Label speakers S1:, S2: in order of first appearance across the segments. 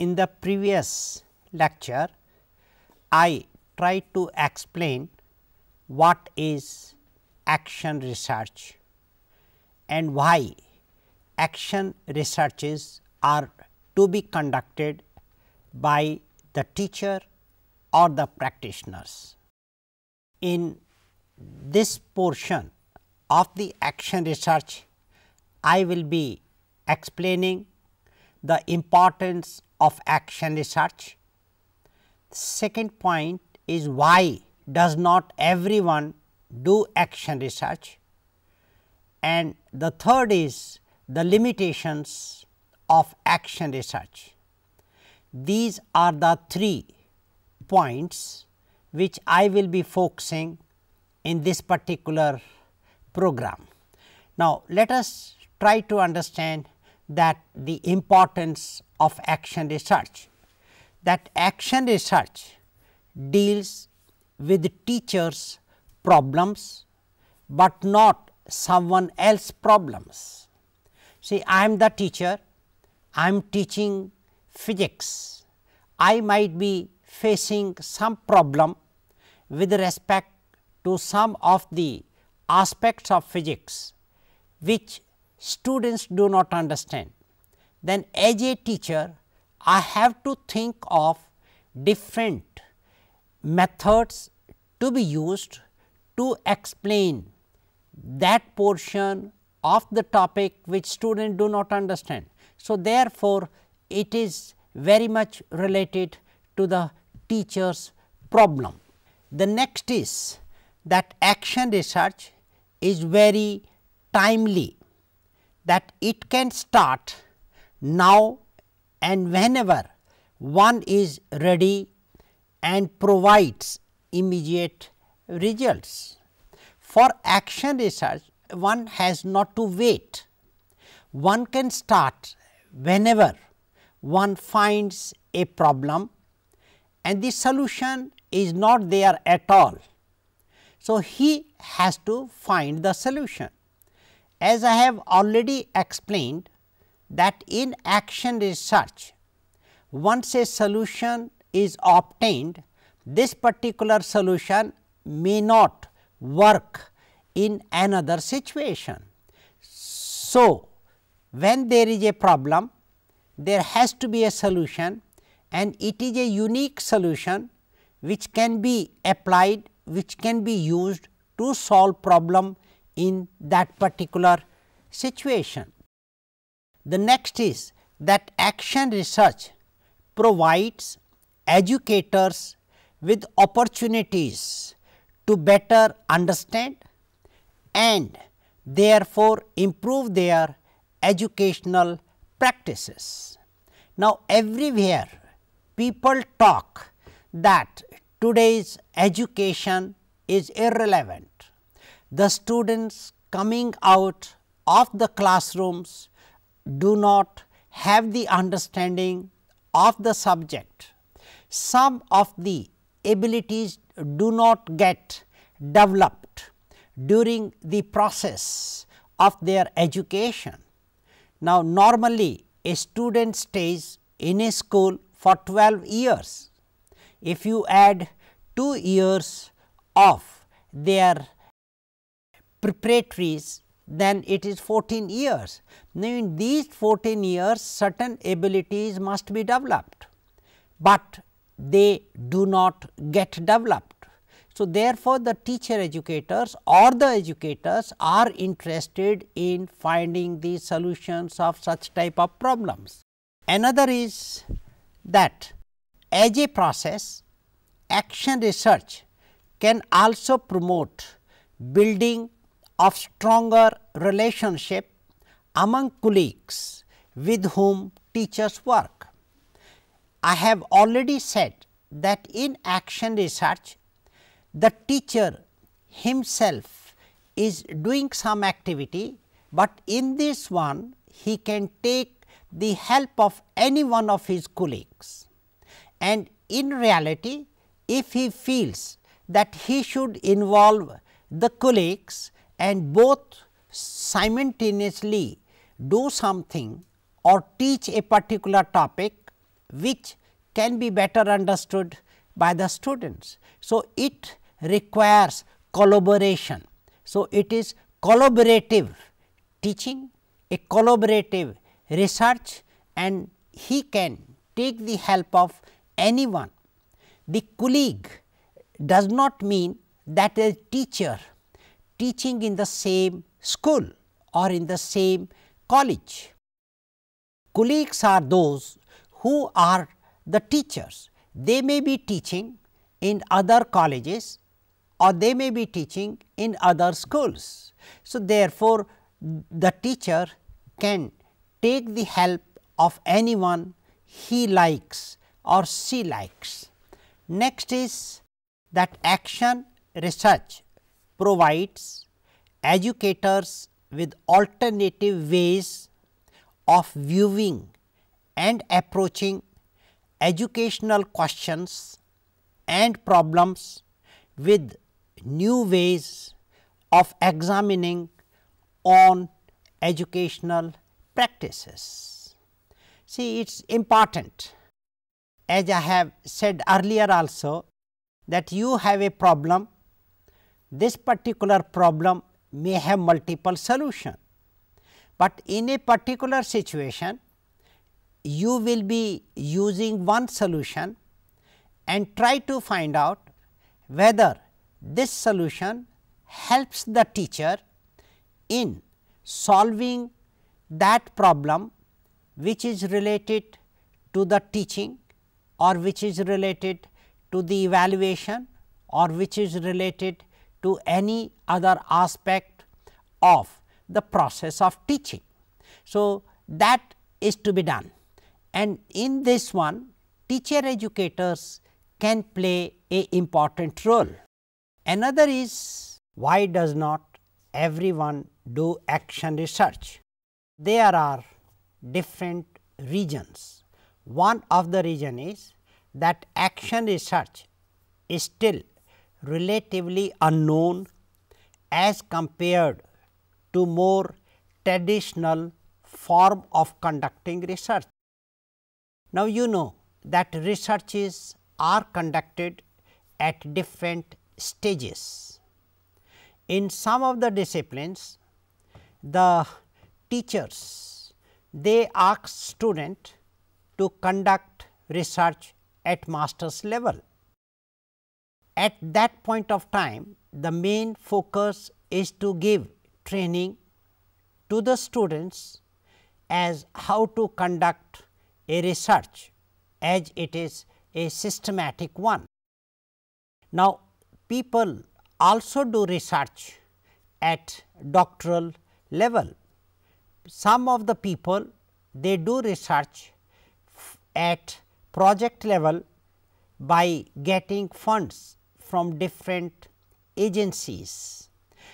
S1: In the previous lecture, I tried to explain what is action research and why action researches are to be conducted by the teacher or the practitioners. In this portion of the action research, I will be explaining the importance of action research. Second point is why does not everyone do action research, and the third is the limitations of action research. These are the 3 points which I will be focusing in this particular program. Now, let us try to understand that the importance of action research. That action research deals with teachers' problems, but not someone else's problems. See, I am the teacher, I am teaching physics. I might be facing some problem with respect to some of the aspects of physics which students do not understand. Then as a teacher, I have to think of different methods to be used to explain that portion of the topic which students do not understand. So, therefore, it is very much related to the teacher's problem. The next is that action research is very timely, that it can start now and whenever one is ready and provides immediate results. For action research, one has not to wait. One can start whenever one finds a problem and the solution is not there at all. So, he has to find the solution. As I have already explained that in action research, once a solution is obtained, this particular solution may not work in another situation. So, when there is a problem, there has to be a solution, and it is a unique solution which can be applied, which can be used to solve problem in that particular situation. The next is that action research provides educators with opportunities to better understand and therefore improve their educational practices. Now, everywhere people talk that today's education is irrelevant. The students coming out of the classrooms do not have the understanding of the subject. Some of the abilities do not get developed during the process of their education. Now, normally a student stays in a school for 12 years. If you add 2 years of their preparatories, then it is 14 years. Now, in these 14 years certain abilities must be developed, but they do not get developed. So, therefore, the teacher educators or the educators are interested in finding the solutions of such type of problems. Another is that as a process, action research can also promote building of stronger relationship among colleagues with whom teachers work. I have already said that in action research, the teacher himself is doing some activity, but in this one he can take the help of any one of his colleagues. And in reality, if he feels that he should involve the colleagues and both simultaneously do something or teach a particular topic which can be better understood by the students. So, it requires collaboration. So, it is collaborative teaching, a collaborative research, and he can take the help of anyone. The colleague does not mean that a teacher teaching in the same school or in the same college. Colleagues are those who are the teachers. They may be teaching in other colleges or they may be teaching in other schools. So, therefore, the teacher can take the help of anyone he likes or she likes. Next is that action research provides educators with alternative ways of viewing and approaching educational questions and problems, with new ways of examining on educational practices. See, it is important, as I have said earlier also, that you have a problem. This particular problem may have multiple solutions, but in a particular situation you will be using one solution and try to find out whether this solution helps the teacher in solving that problem which is related to the teaching, or which is related to the evaluation, or which is related to any other aspect of the process of teaching. So, that is to be done, and in this one teacher educators can play a important role. Another is, why does not everyone do action research? There are different reasons. One of the reason is that action research is still relatively unknown as compared to more traditional form of conducting research. Now, you know that researches are conducted at different stages. In some of the disciplines, the teachers, they ask student to conduct research at master's level. At that point of time, the main focus is to give training to the students as how to conduct a research, as it is a systematic one. Now, people also do research at doctoral level. Some of the people, they do research at project level by getting funds from different agencies.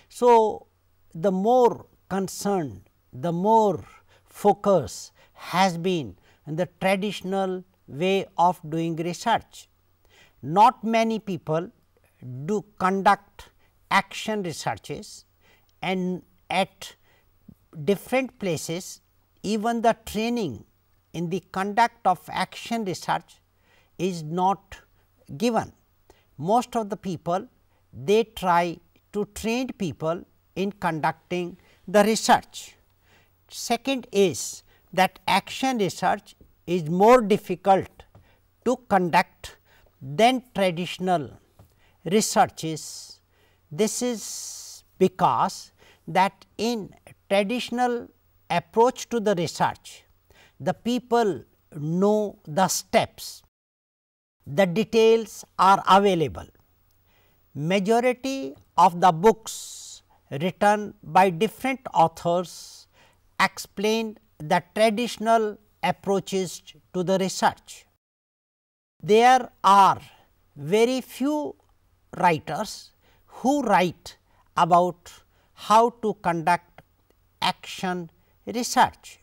S1: So, the more concerned, the more focus has been in the traditional way of doing research. Not many people do conduct action researches, and at different places even the training in the conduct of action research is not given. Most of the people, they try to train people in conducting the research. Second is that action research is more difficult to conduct than traditional researches. This is because that in traditional approach to the research, the people know the steps, the details are available. Majority of the books written by different authors explain the traditional approaches to the research. There are very few writers who write about how to conduct action research.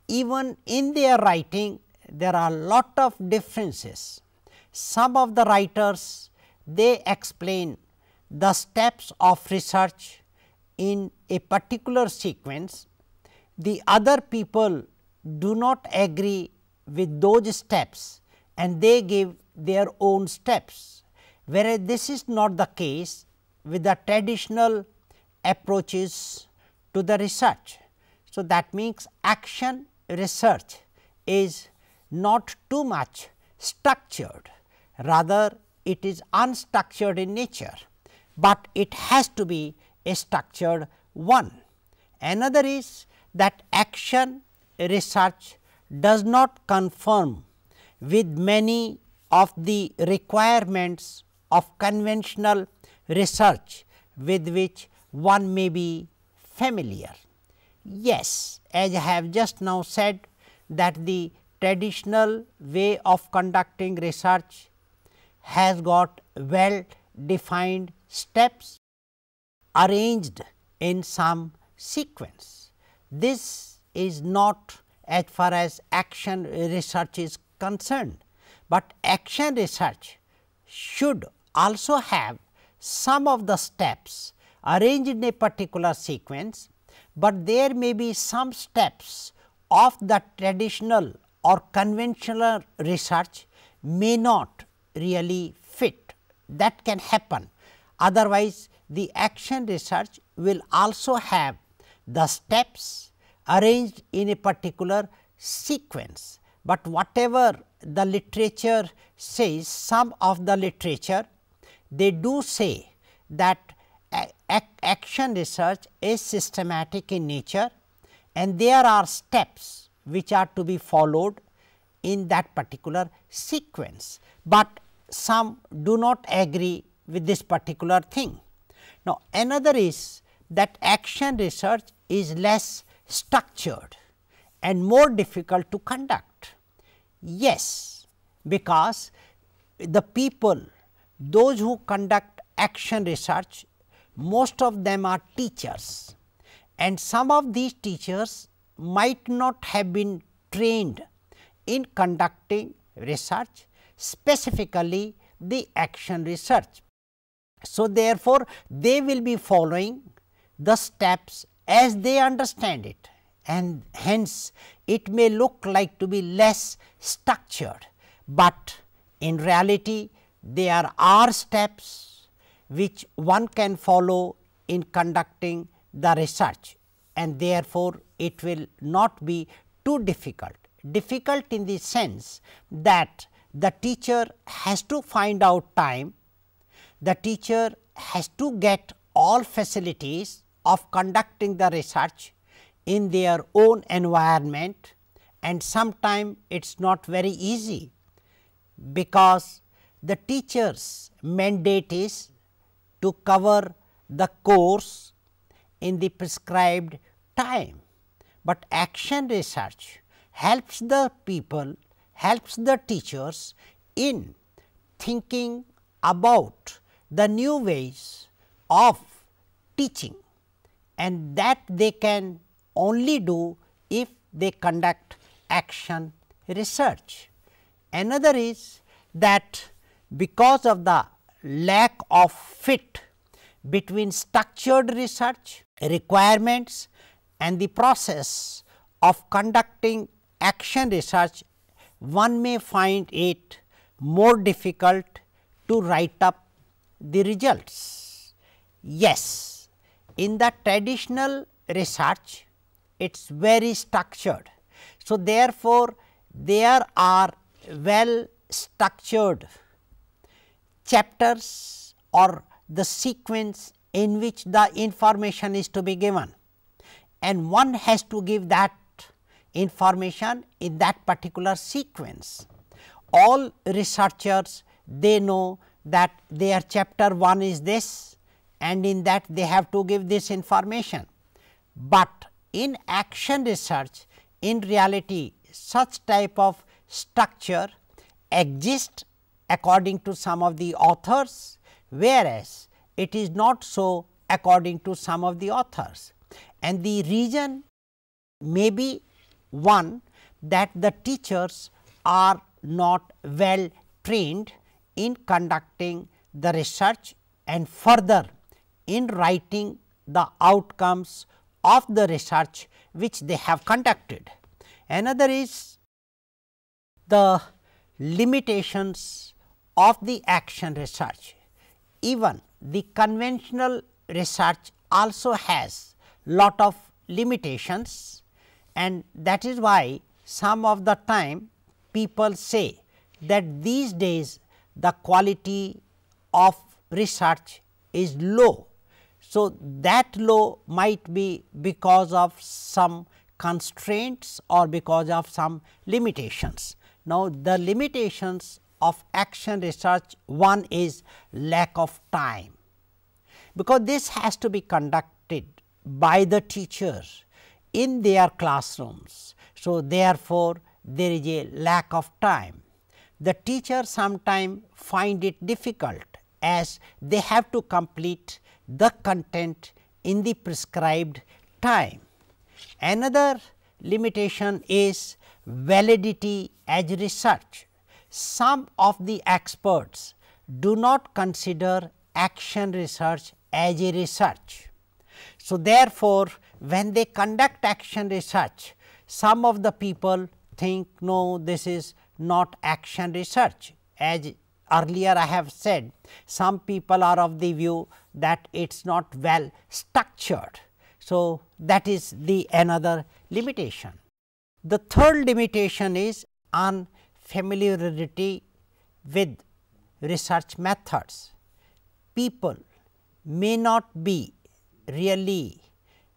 S1: Even in their writing, there are lot of differences. Some of the writers, they explain the steps of research in a particular sequence. The other people do not agree with those steps and they give their own steps, whereas this is not the case with the traditional approaches to the research. So, that means action research is not too much structured, rather it is unstructured in nature, but it has to be a structured one. Another is that action research does not conform with many of the requirements of conventional research with which one may be familiar. Yes, as I have just now said that the traditional way of conducting research has got well defined steps arranged in some sequence. This is not as far as action research is concerned, but action research should also have some of the steps arranged in a particular sequence, but there may be some steps of the traditional or conventional research may not really fit. That can happen. Otherwise, the action research will also have the steps arranged in a particular sequence, but whatever the literature says, some of the literature they do say that action research is systematic in nature and there are steps which are to be followed in that particular sequence, but some do not agree with this particular thing. Now, another is that action research is less structured and more difficult to conduct. Yes, because the people, those who conduct action research, most of them are teachers, and some of these teachers might not have been trained in conducting research, specifically the action research. So, therefore, they will be following the steps as they understand it, and hence it may look like to be less structured, but in reality there are steps which one can follow in conducting the research, and therefore, it will not be too difficult. Difficult in the sense that the teacher has to find out time, the teacher has to get all facilities of conducting the research in their own environment, and sometimes it is not very easy, because the teacher's mandate is to cover the course in the prescribed time, but action research helps the people, helps the teachers in thinking about the new ways of teaching, and that they can only do if they conduct action research. Another is that because of the lack of fit between structured research requirements and the process of conducting action research, one may find it more difficult to write up the results. Yes, in the traditional research it is very structured. So, therefore, there are well structured chapters or the sequence in which the information is to be given, and one has to give that information in that particular sequence. All researchers, they know that their chapter 1 is this, and in that they have to give this information, but in action research, in reality such type of structure exists according to some of the authors, whereas it is not so according to some of the authors, and the reason may be one, that the teachers are not well trained in conducting the research and further in writing the outcomes of the research which they have conducted. Another is the limitations of the action research. Even the conventional research also has lot of limitations, and that is why some of the time people say that these days the quality of research is low. So, that low might be because of some constraints or because of some limitations. Now, the limitations of action research, one is lack of time, because this has to be conducted by the teachers in their classrooms. So, therefore, there is a lack of time. The teacher sometimes find it difficult, as they have to complete the content in the prescribed time. Another limitation is validity as research. Some of the experts do not consider action research as a research. So, therefore, when they conduct action research, some of the people think, no, this is not action research. As earlier I have said, some people are of the view that it is not well structured. So, that is the another limitation. The third limitation is unfamiliarity with research methods. People may not be really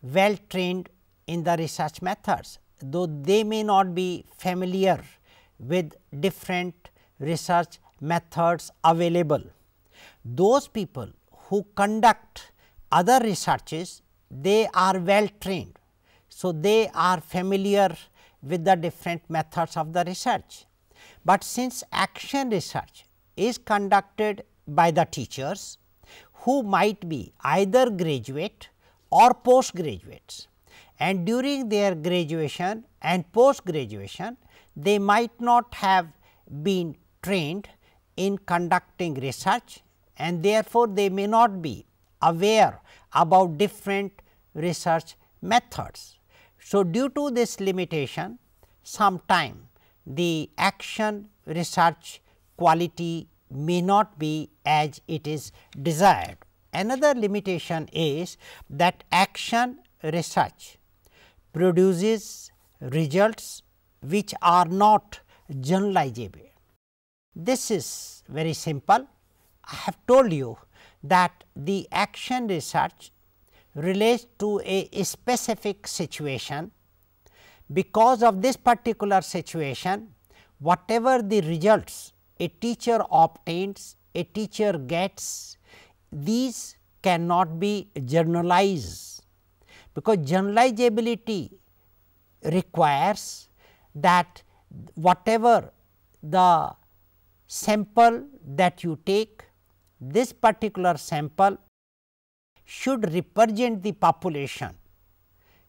S1: well trained in the research methods, though they may not be familiar with different research methods available. Those people who conduct other researches, they are well trained. So, they are familiar with the different methods of the research. But since action research is conducted by the teachers who might be either graduate or post graduates, and during their graduation and post graduation they might not have been trained in conducting research, and therefore, they may not be aware about different research methods. So, due to this limitation, sometime the action research quality may not be as it is desired. Another limitation is that action research produces results which are not generalizable. This is very simple. I have told you that the action research relates to a specific situation. Because of this particular situation, whatever the results a teacher obtains, a teacher gets, these cannot be generalized, because generalizability requires that whatever the sample that you take, this particular sample should represent the population.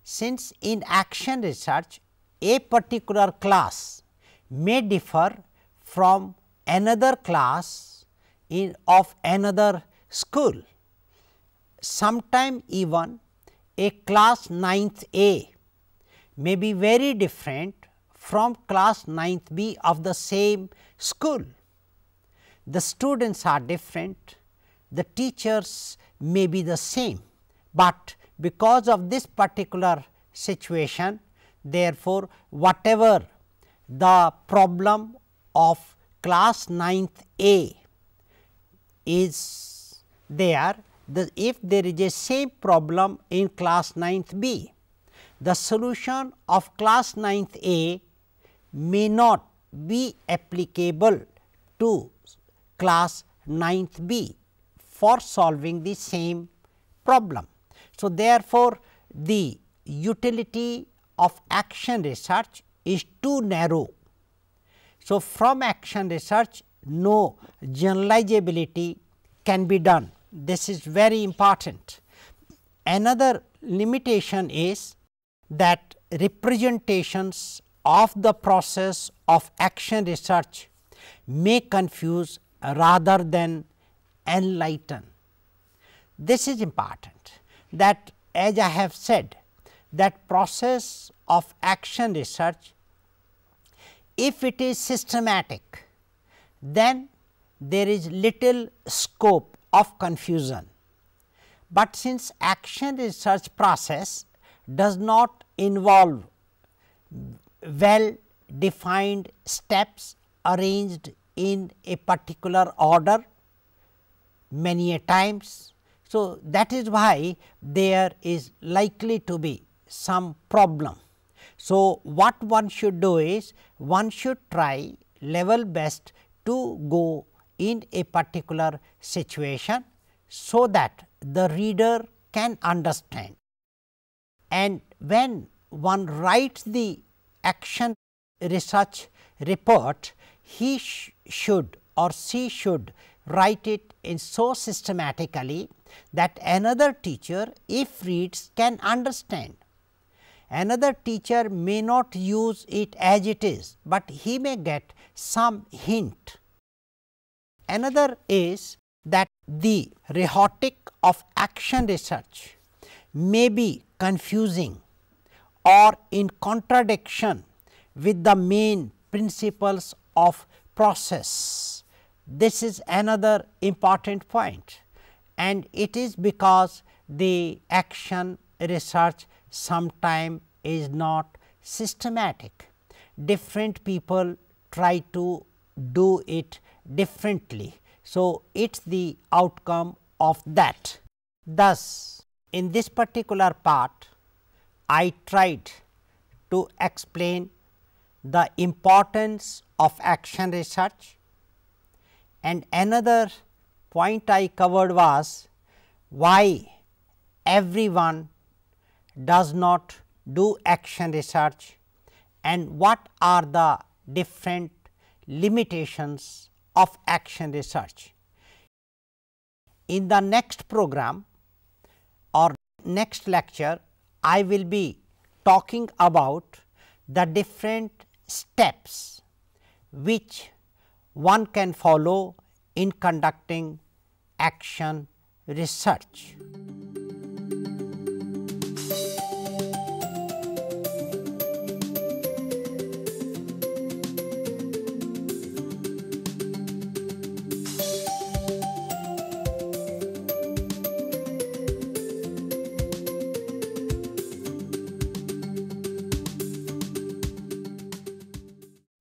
S1: Since in action research a particular class may differ from another class of another school, sometime even a class 9th A may be very different from class 9th B of the same school. The students are different, the teachers may be the same, but because of this particular situation, therefore, whatever the problem of class 9th A is there, if there is a same problem in class 9th B, the solution of class 9th A may not be applicable to class 9th B for solving the same problem. So, therefore, the utility of action research is too narrow. So, from action research no generalizability can be done. This is very important. Another limitation is that representations of the process of action research may confuse rather than enlighten. This is important, that as I have said, that process of action research if it is systematic, then there is little scope of confusion. But since action research process does not involve well defined steps arranged in a particular order many a times. So, that is why there is likely to be some problem. So, what one should do is one should try level best to go in a particular situation, so that the reader can understand. And when one writes the action research report, he should or she should write it in so systematically that another teacher, if reads, can understand. Another teacher may not use it as it is, but he may get some hint. Another is that the rhetoric of action research may be confusing or in contradiction with the main principles of process. This is another important point, and it is because the action research sometimes is not systematic. Different people try to do it differently. So, it is the outcome of that. Thus, in this particular part, I tried to explain the importance of action research, and another point I covered was why everyone does not do action research and what are the different limitations of action research. In the next program or next lecture, I will be talking about the different steps which one can follow in conducting action research.